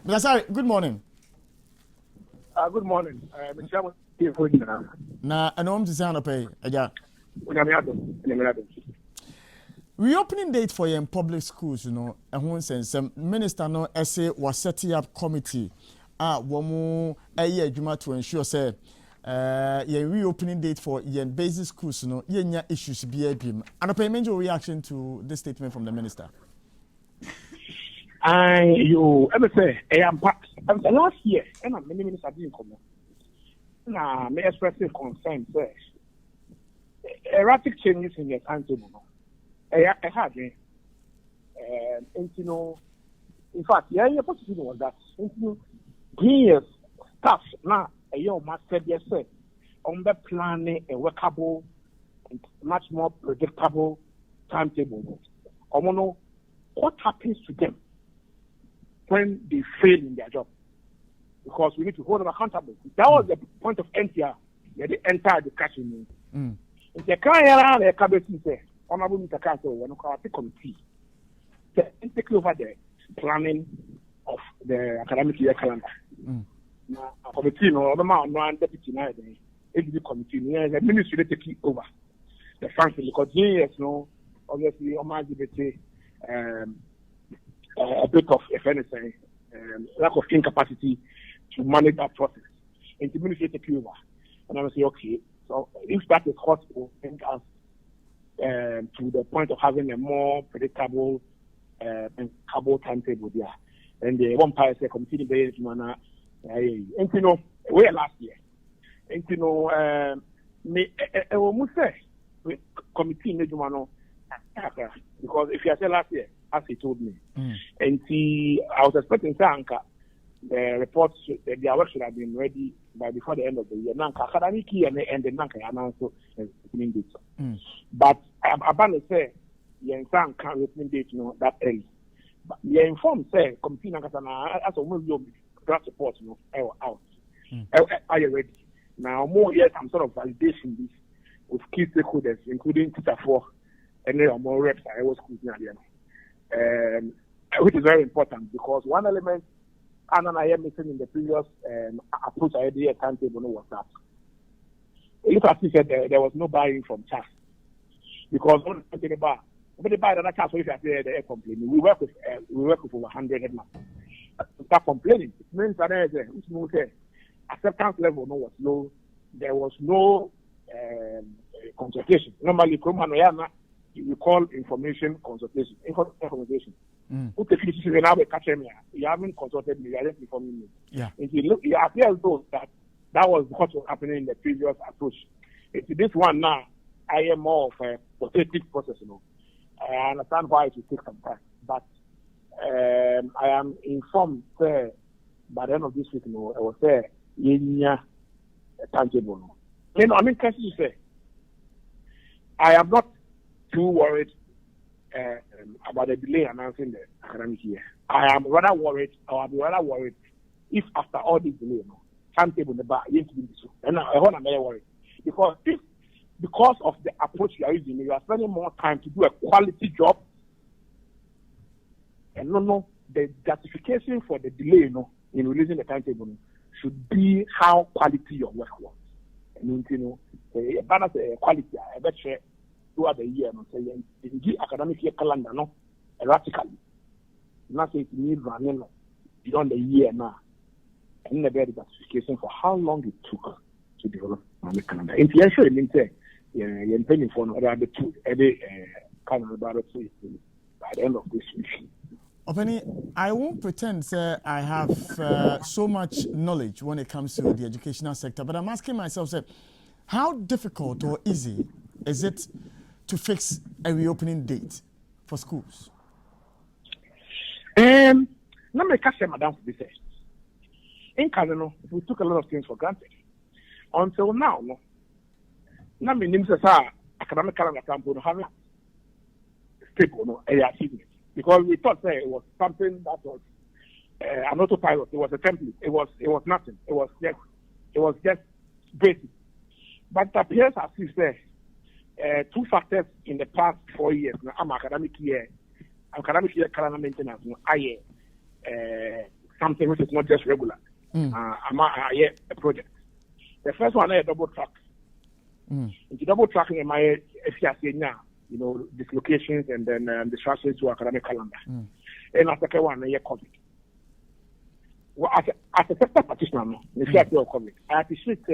Mr. Sari, good morning. Good morning. Na anom to sound pay aja. Reopening date for your public schools, you know, and one sense minister no essay was setting up committee womu a year to ensure say your reopening date for your basic schools, you know, your issues be a beam. And a payment reaction to this statement from the minister. You ever say last year, and many ministers didn't come. Now, may expressing concern, sir. Erratic changes in your timetable. I had, and you know, in fact, yeah, your position was that, you know, staff now, a young master, yes, sir, on the planning a workable and much more predictable timetable. What happens to them when they fail in their job? Because we need to hold them accountable. That was the point of NTR. The entire discussion. If you can't hear the cabinet say, Honorable Mr. Council, we're not committee to take over the planning of the academic year calendar. Now, committee, no, the man, no, deputy, no, the committee, the ministry they take over the function because yes, no, obviously, a bit of, if anything, lack of incapacity to manage that process. And the ministry take over. And I will say, okay, so if that is possible, bring us to the point of having a more predictable and stable timetable there. And the one part say committee based manner. And you know, where last year. And you know, me almost say committee in the because if you say last year, as he told me, and see, I was expecting Sanka. The reports, their work should have been ready by before the end of the year. Nanka academic year and the Nanka announced opening date. But I'm say, Yen Sanka opening date, you know, that early. But we are informed, say, committee Nankasana, as a movie draft report, you know, out. Are you ready? Now, more years, I'm sort of validation this with key stakeholders, including Teacher 4 and there are more reps at our schools near the end. Which is very important because one element and I am missing in the previous approach I had the timetable was that. If I said there was no buying from CHAS because when the buy that CHAS, if I say they're complaining, we work with over 100 headmasters. Start complaining. It means that which means acceptance level was low. There was no consultation. Normally, you call information consultation. You haven't consulted me, you are just informing me. Yeah. If you look, it appears though that was what was happening in the previous approach. It's this one now, I am more of a pathetic process, you know. I understand why it will take some time. But I am informed by the end of this week, you know, I was there, tangible. You know, I mean, can you say, I am not too worried about the delay announcing the academic year. I am rather worried, or I'll be rather worried if after all this delay, timetable in the bar, you need to be this. And I want to be worried. Because of the approach you are using, you are spending more time to do a quality job. And the justification for the delay, in releasing the timetable should be how quality your work was. And the balance quality, I bet you throughout the year, the academic year calendar, erratically. Not say it needs running beyond the year now. And the very justification for how long it took to develop the calendar. In the actual means, you're paying for another two every kind of about by the end of this week. Openi, I won't pretend I have so much knowledge when it comes to the educational sector, but I'm asking myself, how difficult or easy is it to fix a reopening date for schools? Let me catch madam for this. In Canada, we took a lot of things for granted. Until now, academic calendar campaign have stable achievement. Because we thought it was something that was an autopilot. It was a template. It was nothing. It was just basic. But it appears as if two factors in the past 4 years. Academic year calendar maintenance. something which is not just regular. A project. The first one is double track. Into double tracking in my FCC now, dislocations and then distractions to academic calendar. And the second one is COVID. Well, as a sector practitioner, COVID, I appreciate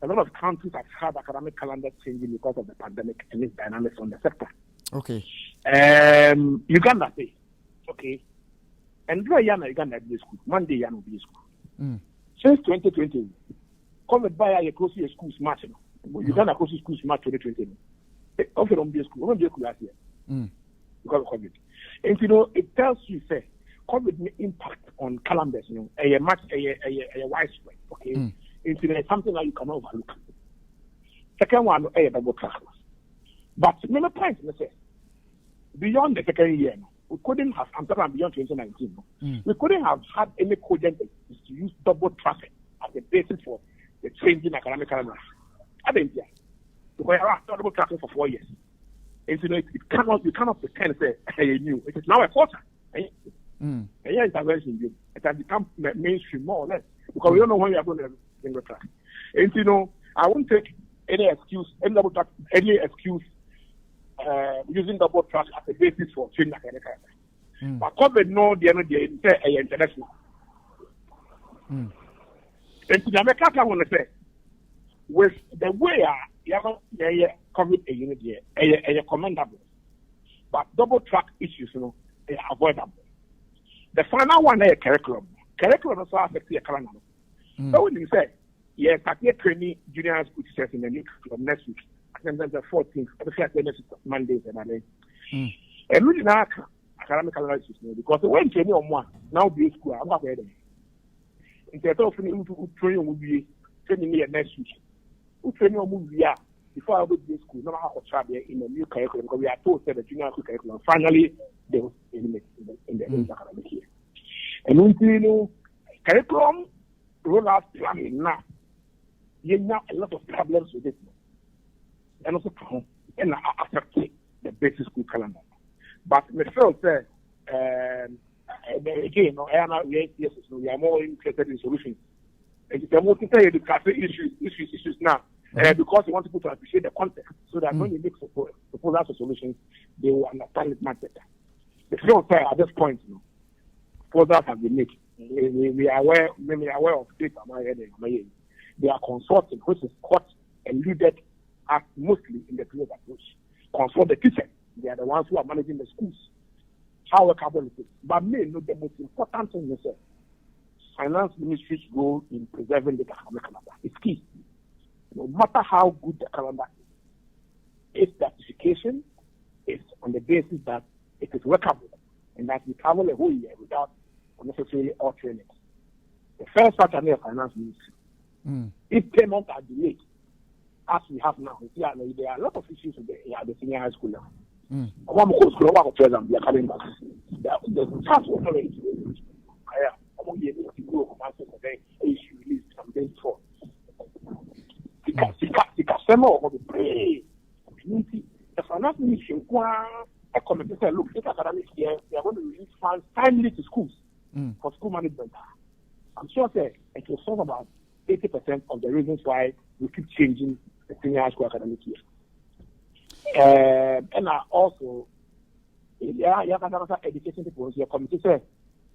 a lot of countries have had academic calendar changing because of the pandemic and its dynamics on the sector. Okay. Uganda say, okay. And Uganda be school. Monday Yana be school. Since 2020, COVID by a close school smart. Uganda close school smart 2020. Offer on be school. On be school last year. Because of COVID. And it tells you say COVID impact on calendars. A widespread. Okay. It's something that you cannot overlook. Second one, double track. But many points, beyond the second year, we couldn't have, I'm talking about beyond 2019, we couldn't have had any cogent excuse to use double tracking as a basis for the changing academic calendar. I think, because I have double tracking for 4 years. And you cannot pretend to say, new. It is now a quarter. And intervention, it has become mainstream more or less. Because we don't know when we are going to single track. And I won't take any excuse, using double track as a basis for changing academic calendar. But COVID no the end international. And to the America I want to say, with the way COVID a unit here, a commendable. But double track issues, they are avoidable. The final one is curriculum. Curriculum also affects the calendar. So when you say, start training junior school teachers in the new curriculum next week. And then the 14th, Mondays and then. And really now, academic calendar issues because when training on one, now be school, I'm not ready. Instead of training will be training here next week. Who training on movie before I go to school, no matter how travel in the new curriculum, because we are told that the junior school curriculum finally they will eliminate in the academic year. And curriculum rollout planning now, you have a lot of problems with it. And also and affect the basic school calendar. But Michelle said, again, we are more interested in solutions. And you can more to say the issues now, because we want people to appreciate the context, so that when you make proposals for solutions, they will understand it much better. Michelle said at this point, proposals have been made. We are aware of data. They are consulting, which is caught and eluded as mostly in the previous approach. Consult the teachers. They are the ones who are managing the schools. How workable it is. But the most important thing is finance ministry's role in preserving the academic calendar. It's key. No matter how good the calendar is, its certification is on the basis that it is workable and that we travel a whole year without necessarily altering it. The first part of the finance ministry. If payments are delayed, as we have now, there are a lot of issues with the senior high school level. One more school, one of them, they are coming back. The task was already issue released some days before. The finance ministry, a committee said, look, this academic year, we are going to release funds timely to schools for school management. I'm sure that it will solve about 80% of the reasons why we keep changing the senior high school academic year. And also, education people, your committee said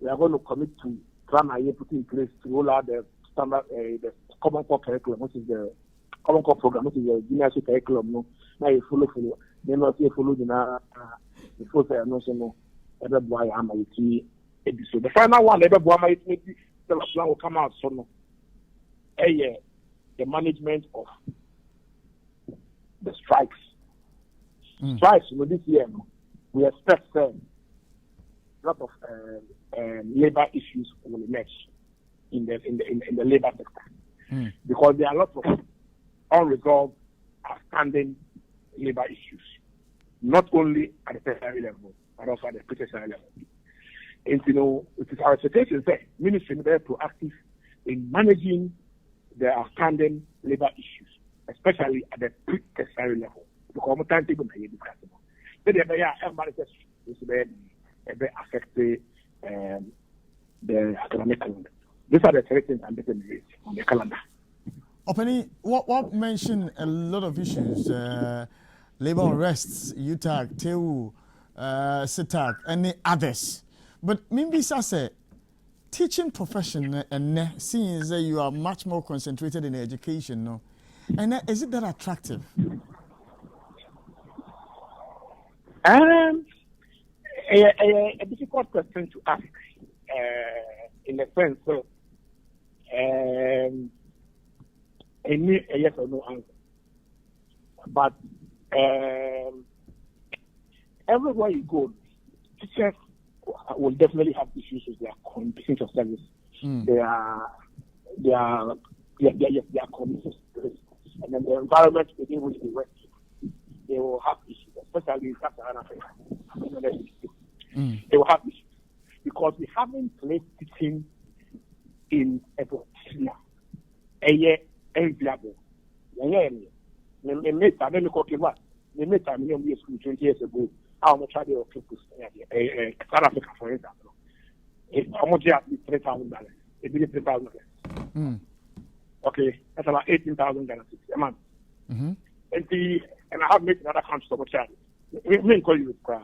we are going to commit to plan a year put in place to roll out the standard, the common core curriculum, which is the common core program, which is the junior school curriculum. Now you follow, then not you follow the first no, every boy am so the final one, every boy might make the plan will come out. So no, the management of the strikes. Strikes, this year, we expect a lot of labor issues will emerge in the labor sector because there are a lot of unresolved, outstanding labor issues, not only at the tertiary level but also at the tertiary level. And it is our expectation that ministry is very proactive in managing the outstanding labor issues, especially at the pre-tertiary level. Because we can't take them here discussable. So they are everybody is very affected the academic calendar. These are the 3 things I'm getting on the calendar. Openi, what mentioned a lot of issues, labor unrests, UTAG, TEU, SITAG, and others. But maybe say teaching profession and seeing that you are much more concentrated in education, no? And is it that attractive? A difficult question to ask, in the sense of a yes or no answer. But everywhere you go, teachers will definitely have issues with their conditions of service. Their conditions, and then the environment within which they work, they will have issues, especially in Sub-Saharan Africa. They will have issues because we haven't placed teaching in a position enviable. In time, let me call it what? In time, we were school 20 years ago. How much are they of people in South Africa, for example? How much are $3,000? It be $3,000. Okay, that's about $18,000 a month. And I have made another country so much. We call you with cry.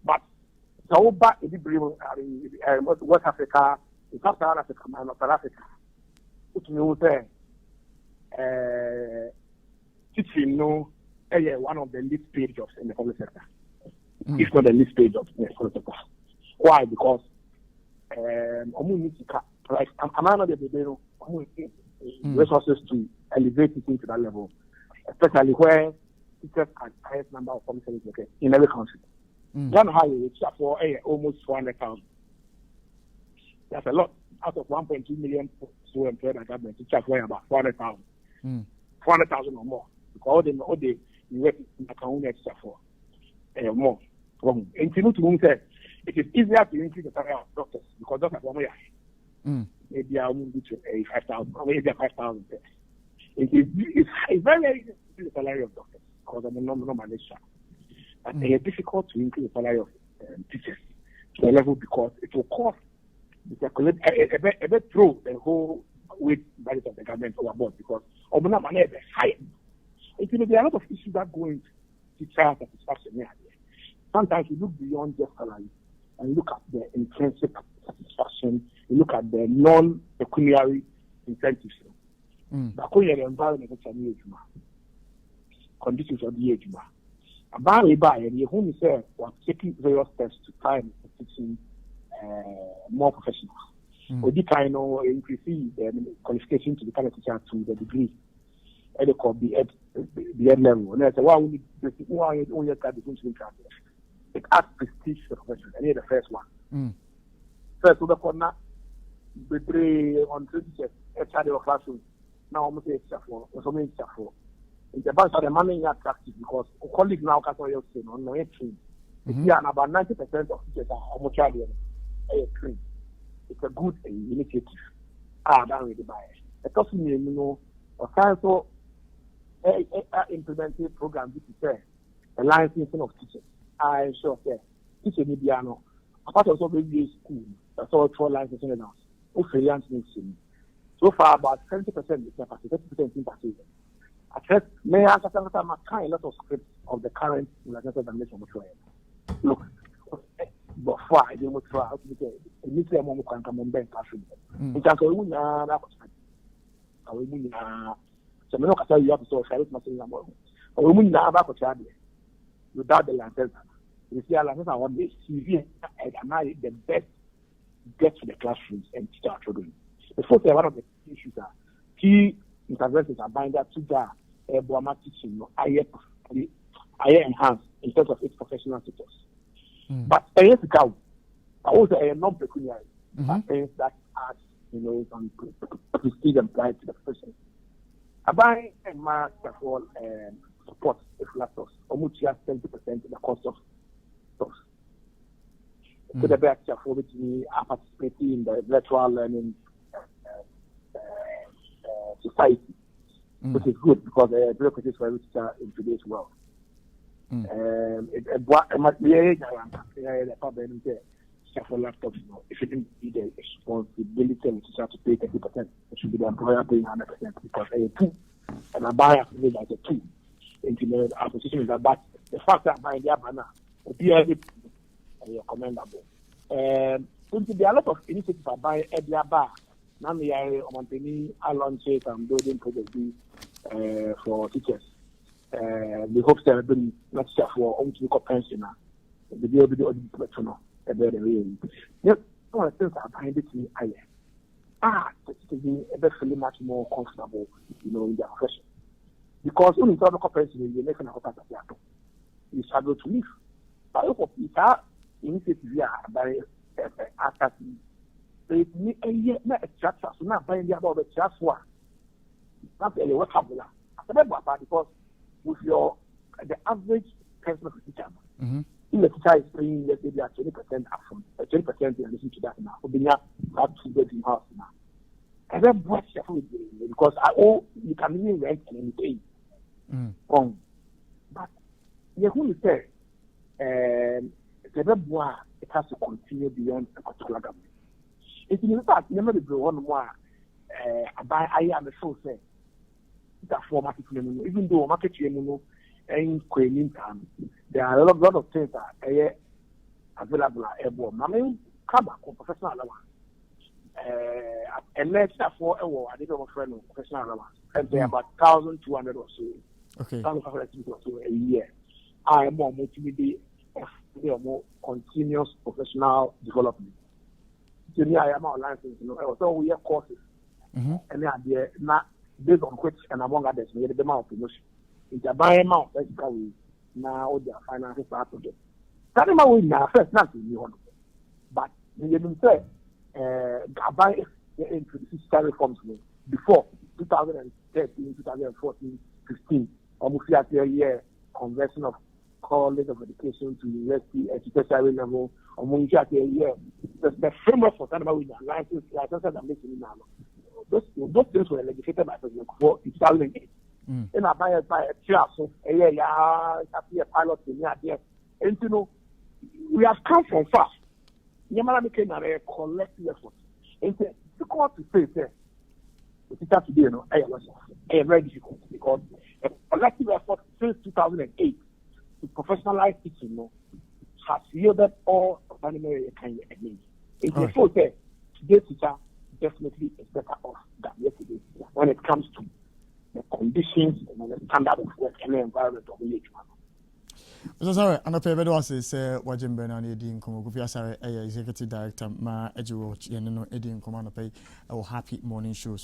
But so back in the West Africa, in South Africa, and North Africa, which means teaching one of the least paid jobs in the public sector. If not the least paid jobs in the public sector. Why? Because I'm not the resources to elevate teaching to that level, especially where teachers are the highest number of public service workers in every country. Ghana has a teacher for almost 400,000. That's a lot. Out of 1.2 million so employed at government, teachers for about 400,000. 400,000 or more. Because all the work in the community teacher for more. And to it is easier to increase the salary of doctors because doctors are more. Maybe I'll move to 5,000, or maybe 5,000. It's very, very easy to increase the salary of doctors because I'm a normal manager. But it's difficult to increase the salary of teachers to a level because it will cost a bit throw the whole weight budget of the government overboard because money is high. There are a lot of issues that go into teacher satisfaction here. Sometimes you look beyond just salary and look at the intrinsic satisfaction, you look at the non-pecuniary incentives. But the environment is conditions of the age. About the home is taking various steps to try and teaching more professionals. Or the kind of increasing the qualification to become a teacher to the degree. And they could be at the end level. And I say, why we only got the things we can do. It adds prestige to the profession. And here's the first one. First, the corner, the three on teachers, a child of classroom. Now, almost a teacher for, or something teacher for. In the bank, the money is attractive because a colleague now can't say, no, it's trained. Yeah, and about 90% of teachers are almost trained. It's a good initiative. That's really bad. It doesn't mean, also implementing a program which is a licensing of teachers. I sure say, teacher media no. Apart of maybe school, that's all 4 licensing now. Freelance medicine. So far, about 70% is capacity, 30% incapacity. At first, may I ask a lot of scripts of the current examination. Look, but why they will try to get a nuclear moment can come on bank classroom. In fact, we so many of you have to solve it. Without the license, you see, license are one day CV and the best get to the classrooms and teach our children. The first one of the issues are key interventions are binder to the Burma teaching, higher enhanced in terms of its professional status. But a years ago, I was a non-pecuniary, things that add, some prestige and pride to the profession. I buy a master for support if laptops, almost 70% of the cost of stuff. So the best for which we are participating in the virtual learning society, which is good because the bureaucracy is for every teacher in today's world. for laptops, it shouldn't be the responsibility of the teacher to pay 30%. It should be the employer paying 100% because they are two, and a buyer made like a two. Into our position is that, but the fact that buying the banner will be commendable. So there are a lot of initiatives by buying their bar. Now we are on I launch it and building projects for teachers. We hope that we not just for own to look pension. The deal with the professional. Yes, one of the things are behind it. It's really much more comfortable, in their profession. Because when you talk about pension, you make an offer that you struggle to live. But if that initiative by after it me a year not a chapter, so not buying about the chapter one. Not really what happened. Because with the average person of the teacher, in the teacher is paying let's say 20% upfront, 20% in addition to that now. Obinya have to go in house now. And then what because you can even rent and pay. But you who say it has to continue beyond a particular government. It's in fact never the one more I am so say that for market even though market and time there are a lot of things that are available at I mean come professional allowance and let's for I did a friend of professional allowance and they're about 1,200 or so. Okay. 1,500 or so a year. I am more motivated more continuous professional development. So I am on license, so we have courses. And they are based on which and among others, we have the amount of promotion. It's a buy amount basically now their finances are to get. That is my now first not to you. But we didn't say buy into the fiscal reforms before 2013, 2014, 15, almost a year conversion of college of education to university at tertiary level, or when you a year. The framework for that with license I'm listening now. Those things were legislated by President Kufuor in 2008. And I buy a chair, so a pilot in there. And we have come from far. Yamala became a collective effort. And it's difficult to say that the teacher today, very difficult because a collective effort since 2008 to professionalize teaching has yielded all ordinary kind of needs. It's therefore that today's teacher definitely is better off than yesterday when it comes to the conditions and the standard of work and the environment of the age. So sorry, and the paper was Wajim Bernard Edin Komo, Executive Director, Ma Edgewood, Edin Command, or Happy Morning Show.